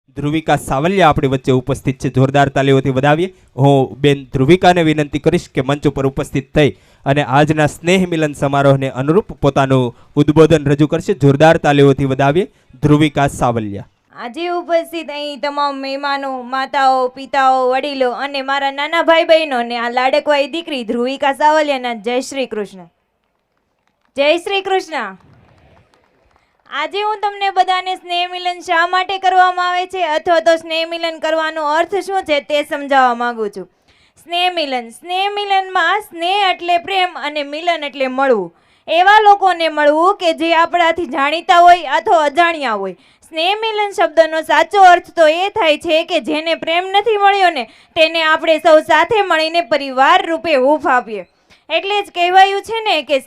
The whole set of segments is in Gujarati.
ધ્રુવિકા સાવલિયા આપણી વચ્ચે ઉપસ્થિત છે. જોરદાર તાલીઓથી વધાવીએ. હું બેન ધ્રુવિકાને વિનંતી કરીશ કે મંચ ઉપર ઉપસ્થિત થઈ અને આજના સ્નેહ મિલન સમારોહને અનુરૂપ પોતાનું ઉદ્બોધન રજૂ કરશે. જોરદાર તાલીઓથી વધાવીએ ધ્રુવિકા સાવલિયા. આજે ઉપસ્થિત અહીં તમામ મહેમાનો, માતાઓ, પિતાઓ, વડીલો અને મારા નાના ભાઈ બહેનોને આ લાડકવાઈ દીકરી ધ્રુવિકા સાવલિયાના જય શ્રી કૃષ્ણ. જય શ્રી કૃષ્ણ. આજે હું તમને બધાને સ્નેહ મિલન શા માટે કરવામાં આવે છે અથવા તો સ્નેહ મિલન કરવાનો અર્થ શું છે તે સમજાવવા માંગુ છું. સ્નેહ મિલનમાં સ્નેહ એટલે પ્રેમ અને મિલન એટલે મળવું. એવા લોકોને મળવું કે જે આપણાથી જાણીતા હોય અથવા અજાણ્યા હોય. સ્નેહ મિલન શબ્દનો સાચો અર્થ તો એ થાય છે કે જેને પ્રેમ નથી મળ્યો ને તેને આપણે સૌ સાથે મળીને પરિવાર રૂપે હૂંફ આપીએ. એટલે જ કહેવાયું છે ને કે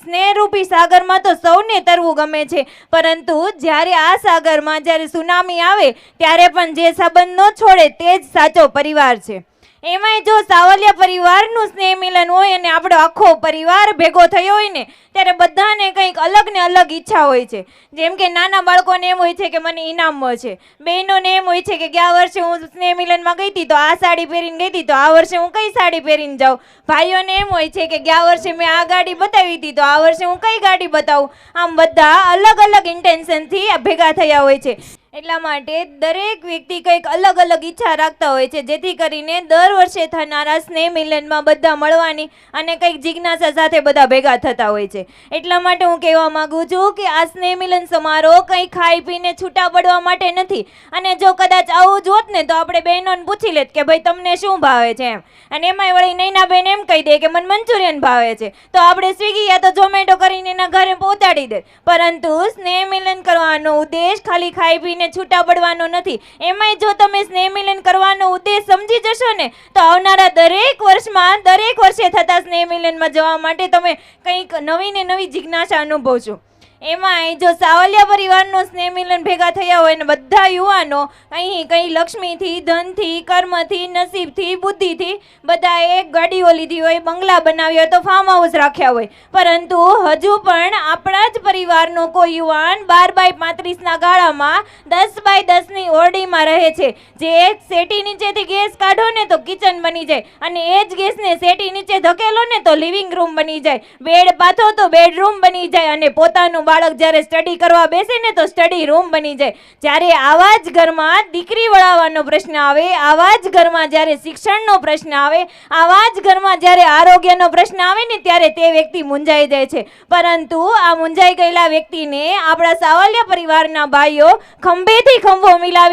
સ્નેહરૂપી સાગરમાં તો સૌને તરવું ગમે છે, પરંતુ જ્યારે આ સાગરમાં જ્યારે સુનામી આવે ત્યારે પણ જે સંબંધ ન છોડે તે જ સાચો પરિવાર છે. એમાંય જો સાવલિયા પરિવારનું સ્નેહ મિલન હોય અને આપણો આખો પરિવાર ભેગો થયો હોય ને ત્યારે બધાને કંઈક અલગ ને અલગ ઈચ્છા હોય છે. જેમ કે નાના બાળકોને એમ હોય છે કે મને ઇનામ મળશે, બહેનોને એમ હોય છે કે ગયા વર્ષે હું સ્નેહ મિલનમાં ગઈ હતી તો આ સાડી પહેરીને ગઈ હતી તો આ વર્ષે હું કઈ સાડી પહેરીને જાઉં. ભાઈઓને એમ હોય છે કે ગયા વર્ષે મેં આ ગાડી બતાવી હતી તો આ વર્ષે હું કઈ ગાડી બતાવું. આમ બધા અલગ અલગ ઇન્ટેન્શનથી ભેગા થયા હોય છે. એટલા માટે દરેક વ્યક્તિ કંઈક અલગ અલગ ઈચ્છા રાખતા હોય છે, જેથી કરીને દર વર્ષે થનારા સ્નેહ મિલનમાં બધા મળવાની અને કંઈક જિજ્ઞાસા સાથે બધા ભેગા થતા હોય છે. એટલા માટે હું કહેવા માંગુ છું કે આ સ્નેહ મિલન સમારોહ કંઈ ખાઈ પીને છૂટા પડવા માટે નથી. અને જો કદાચ આવું જ હોત ને તો આપણે બહેનોને પૂછી લેત કે ભાઈ તમને શું ભાવે છે એમ, અને એમાંય વળી નૈના બેન એમ કહી દે કે મને મંચુરિયન ભાવે છે તો આપણે સ્વિગી યા તો ઝોમેટો કરીને એના ઘરે પહોંચાડી દે. પરંતુ સ્નેહ મિલન કરવાનો ઉદ્દેશ ખાલી ખાઈ પીને છૂટા પડવાનો નથી. એમાંય જો તમે સ્નેહ મિલન કરવાનો ઉદ્દેશ સમજી જશો ને તો આવનારા દરેક વર્ષે થતા સ્નેહ મિલનમાં જવા માટે તમે કંઈક નવી ને નવી જિજ્ઞાસા અનુભવશો. એમાંય જો સાવલિયા પરિવારનો સ્નેહ મિલન ભેગા થયા હોય ને બધા યુવાનો અહીં કંઈ લક્ષ્મીથી, ધનથી, કર્મથી, નસીબથી, બુદ્ધિથી બધાએ ગાડીઓ લીધી હોય, બંગલા બનાવ્યા હોય તો ફાર્મ હાઉસ રાખ્યા હોય, પરંતુ હજુ પણ આપણા જ પરિવારનો કોઈ યુવાન 12x35ના ગાળામાં 10x10ની ઓરડીમાં રહે છે. જે સેટી નીચેથી ગેસ કાઢો ને તો કિચન બની જાય અને એ જ ગેસને સેટી નીચે ધકેલો ને તો લિવિંગ રૂમ બની જાય, બેડ પાથો તો બેડરૂમ બની જાય અને પોતાનું બાળક જ્યારે સ્ટડી કરવા બેસે ને તો સ્ટડી રૂમ બની જાય. જ્યારે આવા જ ઘરમાં દીકરી વળાવવાનો પ્રશ્ન આવે, આવા જ ઘરમાં જ્યારે શિક્ષણનો પ્રશ્ન આવે, આવા જ ઘરમાં જ્યારે આરોગ્યનો પ્રશ્ન આવે ને ત્યારે તે વ્યક્તિ મૂંઝાઈ જાય છે. પરંતુ આ મૂંઝાઈ ગયેલા વ્યક્તિને આપણા સાવલિયા પરિવારના ભાઈઓ ખંભેથી ખંભો મિલાવી